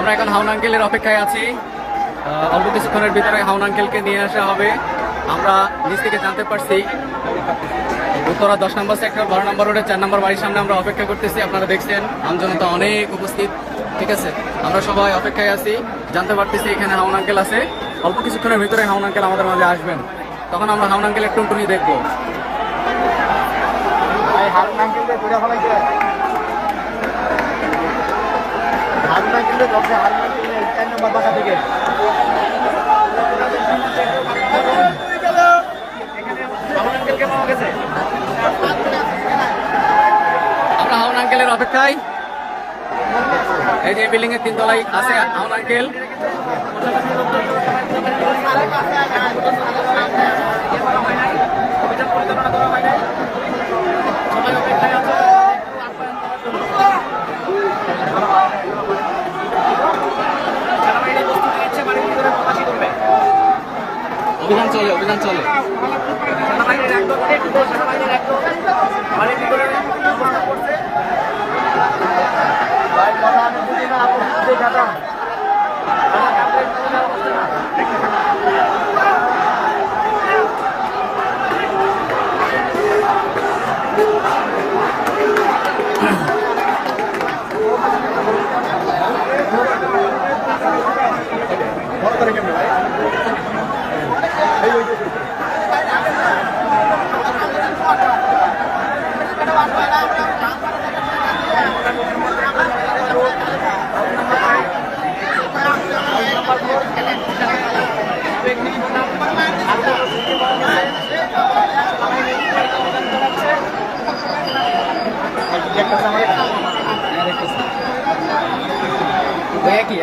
আমরা এখন হাউন আঙ্কেলের অপেক্ষায় আছি। অল্প কিছুক্ষণের ভিতরে হাউন আঙ্কেলকে নিয়ে আসা হবে। আমরা নিচ থেকে জানতে পারছি উত্তরা 10 নম্বর সেক্টর 12 নম্বর রোডের 4 নম্বর বাড়ির সামনে আমরা অপেক্ষা করতেছি। আপনারা দেখছেন আমজনতা অনেক উপস্থিত, ঠিক আছে। আমরা সবাই অপেক্ষায় আছি, জানতে পারতেছি এখানে হাউন আঙ্কেল আছে। অল্প কিছুক্ষণের ভিতরে হাউন আঙ্কেল আমাদের মাঝে আসবেন, তখন আমরা হাউন আঙ্কেলের টুনটুনি দেখবো। আমরা হাউন আঙ্কেলের অপেক্ষায়, এই যে বিল্ডিং এর 3 তলায় আছে হাউন আঙ্কেল। অভিযান চলে, অভিযান চলে।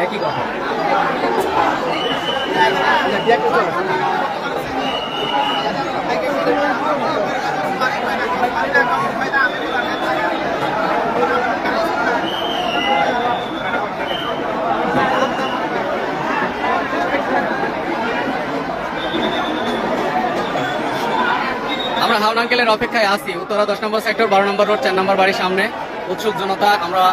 একই কথা। আমরা হাউন আঙ্কেলের অপেক্ষায় আছি উত্তরা 10 নম্বর সেক্টর 12 নম্বর রোড 4 নম্বর বাড়ির সামনে। উৎসুক জনতা, আমরা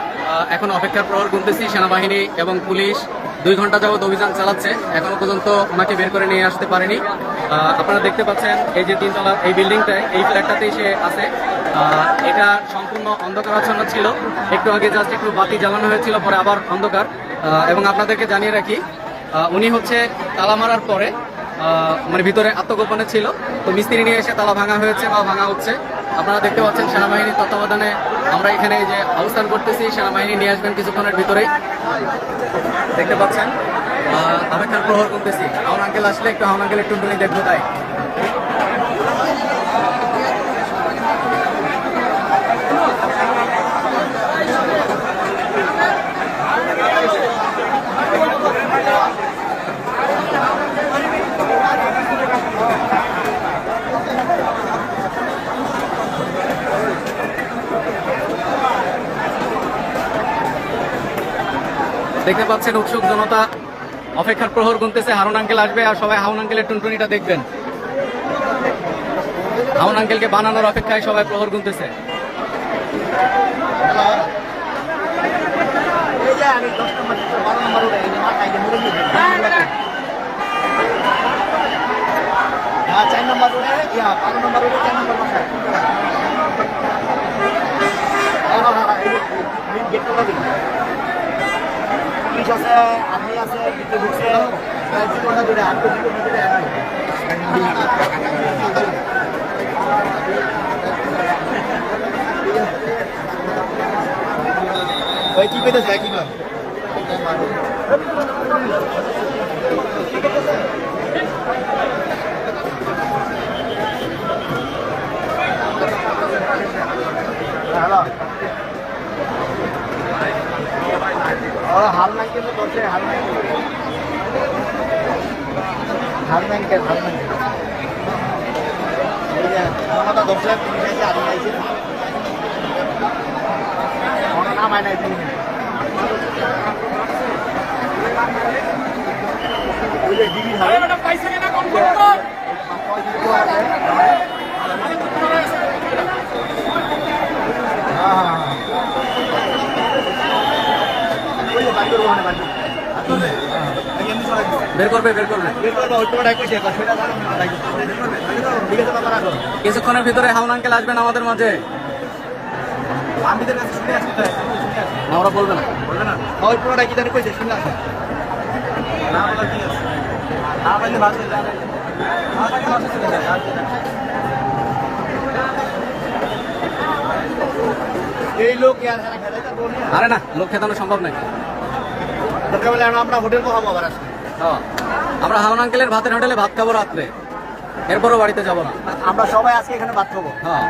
এখন অপেক্ষার প্রহর গুনতেছি। সেনাবাহিনী এবং পুলিশ 2 ঘন্টা যাবত অভিযান চালাচ্ছে, এখনো পর্যন্ত ওনাকে বের করে নিয়ে আসতে পারেনি। আপনারা দেখতে পাচ্ছেন এই যে 3 তলা এই বিল্ডিংটায়, এই ফ্ল্যাটটাতেই সে আছে। এটা সম্পূর্ণ অন্ধকারাচ্ছন্ন ছিল, একটু আগে জাস্ট একটু বাতি জ্বালানো হয়েছিল, পরে আবার অন্ধকার। এবং আপনাদেরকে জানিয়ে রাখি, উনি হচ্ছে তালা মারার পরে মানে ভিতরে আত্মগোপনে ছিল, তো মিস্ত্রি নিয়ে এসে তালা ভাঙা হয়েছে বা ভাঙা হচ্ছে। আপনারা দেখতে পাচ্ছেন সেনাবাহিনীর তত্ত্বাবধানে আমরা এখানে যে অবস্থান করতেছি, সেনাবাহিনী নিয়ে আসবেন কিছুক্ষণের ভিতরেই। দেখতে পাচ্ছেন অপেক্ষার প্রহর করতেছি। হাউন আঙ্কেল আসলে একটু হাউন আঙ্কেলের টুনটুনি দেখবো, তাই। দেখতে পাচ্ছেন উৎসুক জনতা, অপেক্ষার প্রহর গুনতেছে। হারুন আঙ্কেল আসবে আর সবাই হাউন আঙ্কেলের টুনটুনিটা দেখবেন। হাউন আঙ্কেলকে বানানোর অপেক্ষায় সবাই প্রহর গুনতেছে। আছে আপনি আছে দিতে ঢুকছে 2 ঘন্টা ধরে 8 ঘন্টা ধরে ওই কি পেতে যায় কি না হ্যালো হাল নাইকেল বলছে হাল নাইকেল আমাদের দর্শক নিয়েছে আগে আইছে ওনা নাম আই নাই দিন ওই ডিগ্রি হবে এটা পয়সা কেনা কম করো হ্যাঁ ওই বাকি রোহানে বাকি বের করবে বের করবে কিছুক্ষণের ভিতরে হাউন আঙ্কেল আসবেন আমাদের মাঝে। না, ওরা বলবে না। ওই পুরোটা কি জানি কইছে শুনলাম এই লোক আরে না, লোক খেতানো সম্ভব নাকি? দরকার বলে আমরা হোটেল খাবো আবার আজকে। হ্যাঁ, আমরা হাউন আঙ্কেলের ভাতের হোটেলে ভাত খাবো রাত্রে, এরপরও বাড়িতে যাবো না। আমরা সবাই আজকে এখানে ভাত খাবো। হ্যাঁ,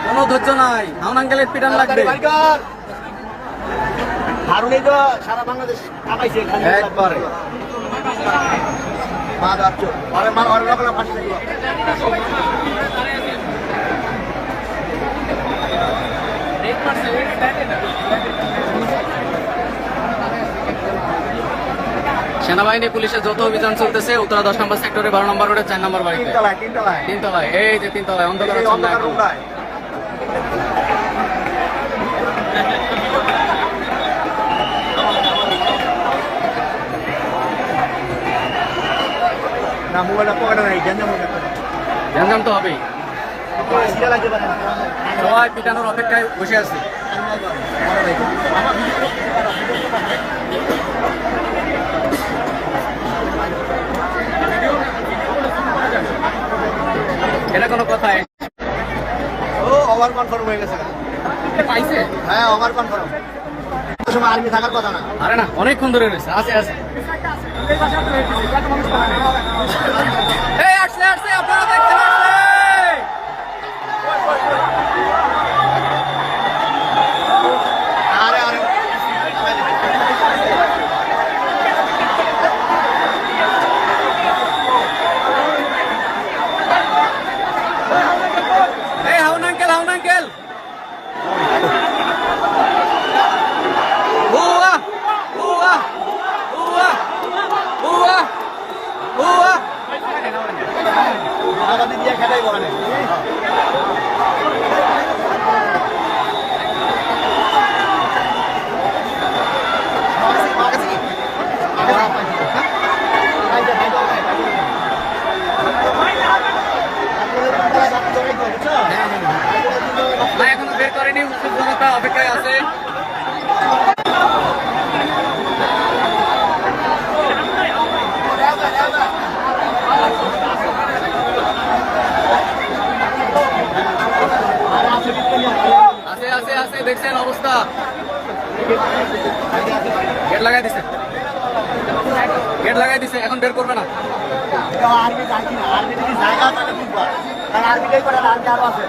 কোনো ধৈর্য নাই, হাউন আঙ্কেলের পিটান লাগবে। হারুন এই তো সারা বাংলাদেশ কামাইছে একবারে। মা যাচ্ছ আরে মা আর রাখলাম ফাঁসি দিল। সেনাবাহিনী পুলিশের যত অভিযান চলতেছে উত্তরা 10 নম্বর সেক্টরে 12 নম্বর রোডে 4 নম্বর বাড়িতে। তিনতলায়, এই যে তিনতলায় অন্ধকার না মোবাইলটা পকেটে নাই গ্যাঞ্জাম তো হবেই। সবাই পিটানোর অপেক্ষায় বসে আছে। এটা কোনো কথা? ও ওভার কনফার্ম হয়ে গেছে। পাইছে? হ্যাঁ ওভার কনফার্ম। সময় আর্মি থাকার কথা না। আরে না, অনেকক্ষণ ধরে রয়েছে। আছে আছে। এই আসলে আসলে আপনারা দেখছেন আসলে। আরে আরে এই হাউন আঙ্কেল, হাউন আঙ্কেল। উয়া উয়া উয়া উয়া উয়া। আমাদের দিয়ে খেলাই বলে না, এখনো বের করেনি, উৎসুক জনতা অপেক্ষায় আছে। আছে আছে আছে, দেখছেন অবস্থা। গেট লাগাই দিছে, গেট লাগাই দিছে, এখন বের করবে না। আর্মি যাই না, আর্মি যদি জায়গা থাকে বুঝবা, কারণ আর্মিটাই করে আর্মি আরো আছে।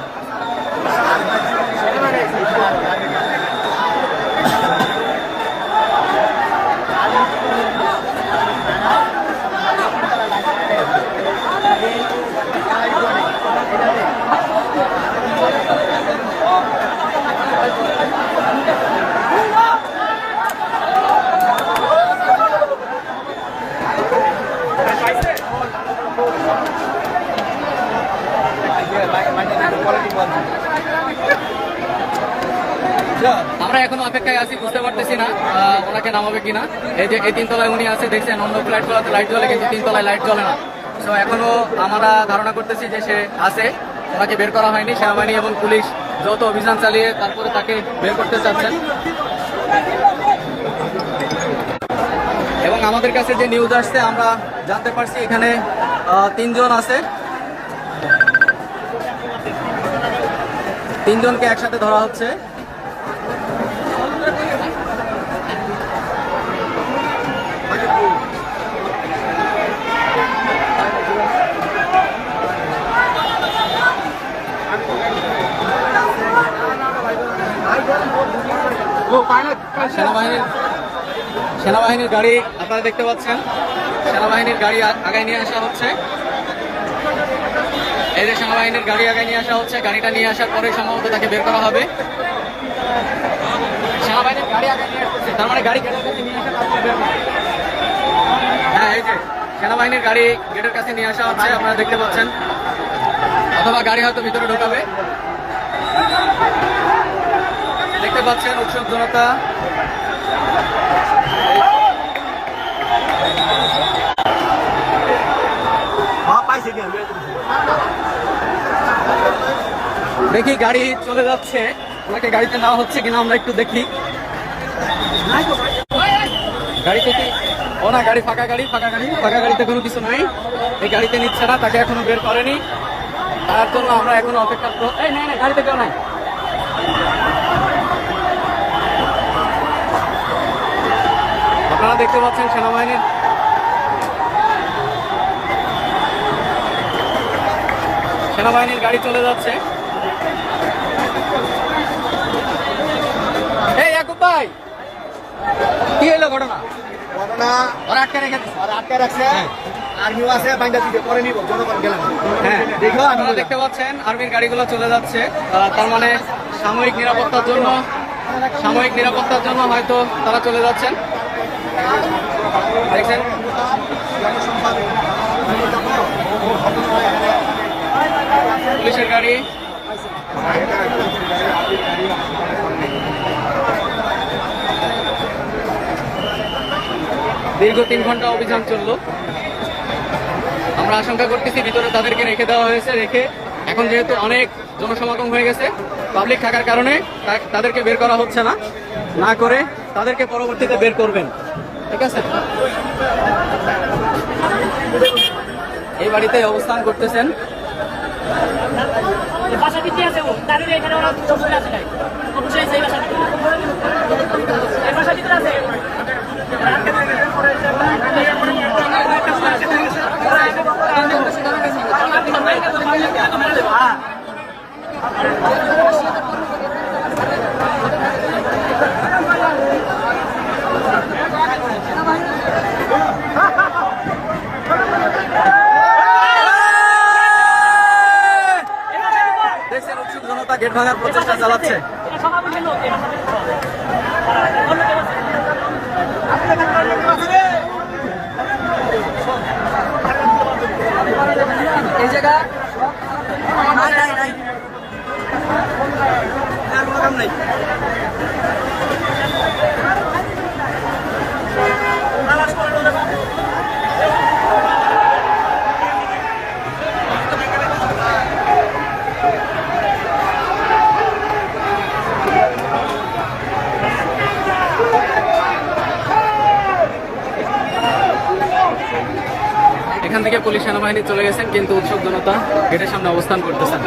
আমরা এখনো অপেক্ষায় আছি, বুঝতে পারতেছি না ওনাকে নামাবে কিনা। এই যে এই তিনতলায় উনি আছে, দেখছেন অন্য ফ্ল্যাটগুলোতে লাইট জ্বলে, কিন্তু তিনতলায় লাইট জ্বলে না। তো এখনো আমরা ধারণা করতেছি যে সে আছে, ওনাকে বের করা হয়নি। সেনাবাহিনী এবং পুলিশ যত অভিযান চালিয়ে তারপরে তাকে বের করতে চাচ্ছেন। এবং আমাদের কাছে যে নিউজ আসছে আমরা জানতে পারছি এখানে 3 জন আছে, 3 জনকে একসাথে ধরা হচ্ছে। সেনাবাহিনীর গাড়ি আপনারা দেখতে পাচ্ছেন, সেনাবাহিনীর গাড়ি আগায় নিয়ে আসা হচ্ছে। এই যে সেনাবাহিনীর গাড়ি আগায় নিয়ে আসা হচ্ছে, গাড়িটা নিয়ে আসার পরে সম্ভবত তাকে বের করা হবে। সেনাবাহিনীর গাড়ি আগায় নিয়ে আসছে, তার মানে গাড়ি গেটের কাছে নিয়ে আসা, তারপরে বের করা। হ্যাঁ, এই যে সেনাবাহিনীর গাড়ি গেটের কাছে নিয়ে আসা হচ্ছে, আপনারা দেখতে পাচ্ছেন। অথবা গাড়ি হয়তো ভিতরে ঢোকাবে, দেখতে পাচ্ছেন উৎসব জনতা। পাইছে কি দেখি গাড়ি চলে যাচ্ছে, ওনাকে গাড়িতে নেওয়া হচ্ছে কিনা আমরা একটু দেখি। গাড়িতে কি, ও না, গাড়ি ফাঁকা গাড়ি, ফাঁকা গাড়িতে কোনো কিছু নাই, এই গাড়িতে নিচ্ছে না, তাকে এখনো বের করেনি, তার জন্য আমরা এখনো অপেক্ষা। এই না, গাড়িতে কেউ নাই। আপনারা দেখতে পাচ্ছেন সেনাবাহিনীর গাড়ি চলে যাচ্ছে। এই ইয়াকুব ভাই, কি হলো ঘটনা? ওরা আটকে রেখেছে, আটকে রাখছে, আর্মিও আছে, বাইন্দা দিতে পরে নিব, জনগণ গেলাম। হ্যাঁ দেখো আপনারা দেখতে পাচ্ছেন আর্মির গাড়িগুলো চলে যাচ্ছে। তার মানে সাময়িক নিরাপত্তার জন্য হয়তো তারা চলে যাচ্ছেন। দেখছেন পুলিশের গাড়ি। দীর্ঘ 3 ঘন্টা অভিযান চললো। আমরা আশঙ্কা করতেছি ভিতরে তাদেরকে রেখে দেওয়া হয়েছে, রেখে এখন যেহেতু অনেক জনসমাগম হয়ে গেছে, পাবলিক থাকার কারণে তাদেরকে বের করা হচ্ছে না করে তাদেরকে পরবর্তীতে বের করবেন। ঠিক আছে, এই বাড়িতে অবস্থান করতেছেন। দেখছেন উৎসুক জনতা গেট ভাঙার প্রচেষ্টা চালাচ্ছে। এই জায়গা নাই। এখান থেকে পুলিশ সেনাবাহিনী চলে গেছেন, কিন্তু উৎসব জনতা গেটের সামনে অবস্থান করতেছেন।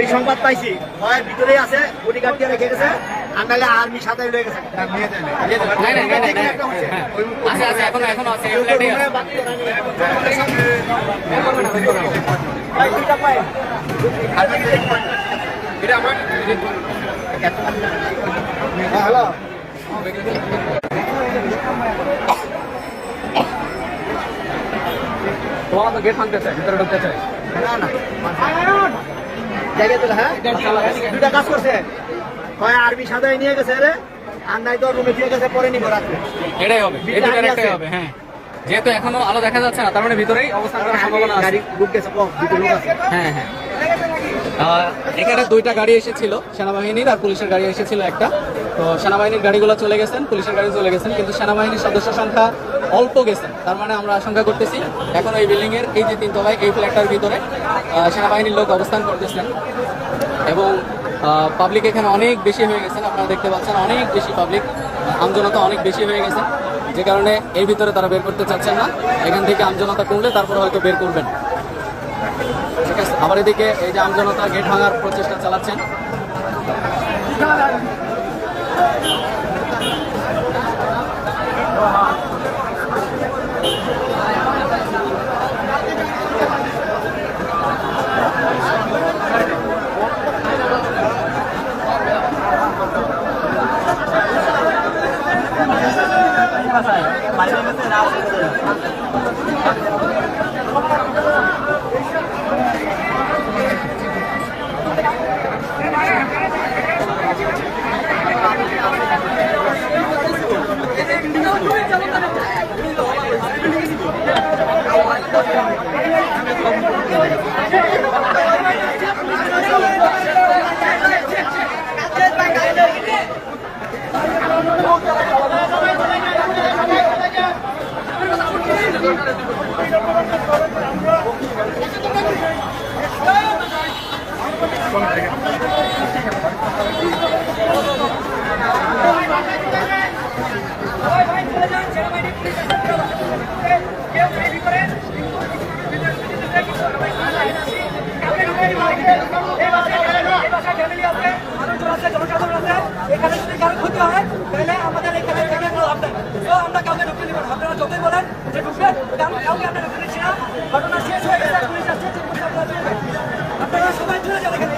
এই সংবাদ পাইছি, ভিতরে আছে, বডিগার্ড দিয়ে রেখে গেছে, আর নাহলে আর্মি সাথে লয়ে গেছে। এখনো আছে, এই ফ্ল্যাটেই আছে। হ্যালো, তোমার তো গেট ভাঙতেছে, ভিতরে ঢুকতে চাই না না জায়গা দিল। হ্যাঁ, দুটা কাজ করছে, হয় আর্মি সাথে নিয়ে গেছে রে, আর নাই তো রুমে দিয়ে গেছে, পরে নিব রাত্রে। এটাই হবে, এই দুটার একটাই হবে। হ্যাঁ, যেহেতু এখনো আলো দেখা যাচ্ছে না, তার মানে ভিতরেই অবস্থান করার সম্ভাবনা আছে। গাড়ি ঢুকতেছে, দুটো লোক আছে। হ্যাঁ হ্যাঁ, এখানে 2টা গাড়ি এসেছিল, সেনাবাহিনীর আর পুলিশের গাড়ি এসেছিল একটা। তো সেনাবাহিনীর গাড়িগুলো চলে গেছেন, পুলিশের গাড়ি চলে গেছেন, কিন্তু সেনাবাহিনীর সদস্য সংখ্যা অল্প গেছেন। তার মানে আমরা আশঙ্কা করতেছি এখন এই বিল্ডিং এর এই যে 3 তলায় এই ফ্ল্যাটটার ভিতরে সেনাবাহিনীর লোক অবস্থান করতেছেন, এবং পাবলিক এখানে অনেক বেশি হয়ে গেছেন। আপনারা দেখতে পাচ্ছেন অনেক বেশি পাবলিক, আমজনতা অনেক বেশি হয়ে গেছে, যে কারণে এই ভিতরে তারা বের করতে চাচ্ছেন না। এখান থেকে আমজনতা করলে তারপরে হয়তো বের করবেন। ঠিক আছে, আবার এদিকে এই যে আমজনতা গেট ভাঙার প্রচেষ্টা চালাচ্ছেন। এখানে যদি কারো ক্ষতি হয় তাহলে আমাদের এখানে থেকে কোনো লাভ নাই। তো আমরা কাউকে ঢুকতে দিব না। আপনারা যতই বলেন যে ঢুকবে, কাউকে আমরা ঢুকতে দিচ্ছি না। ঘটনা শেষ হয়ে গেছে, পুলিশ আসছে, চেক করছে, আপনারা সবাই চলে যান এখানে।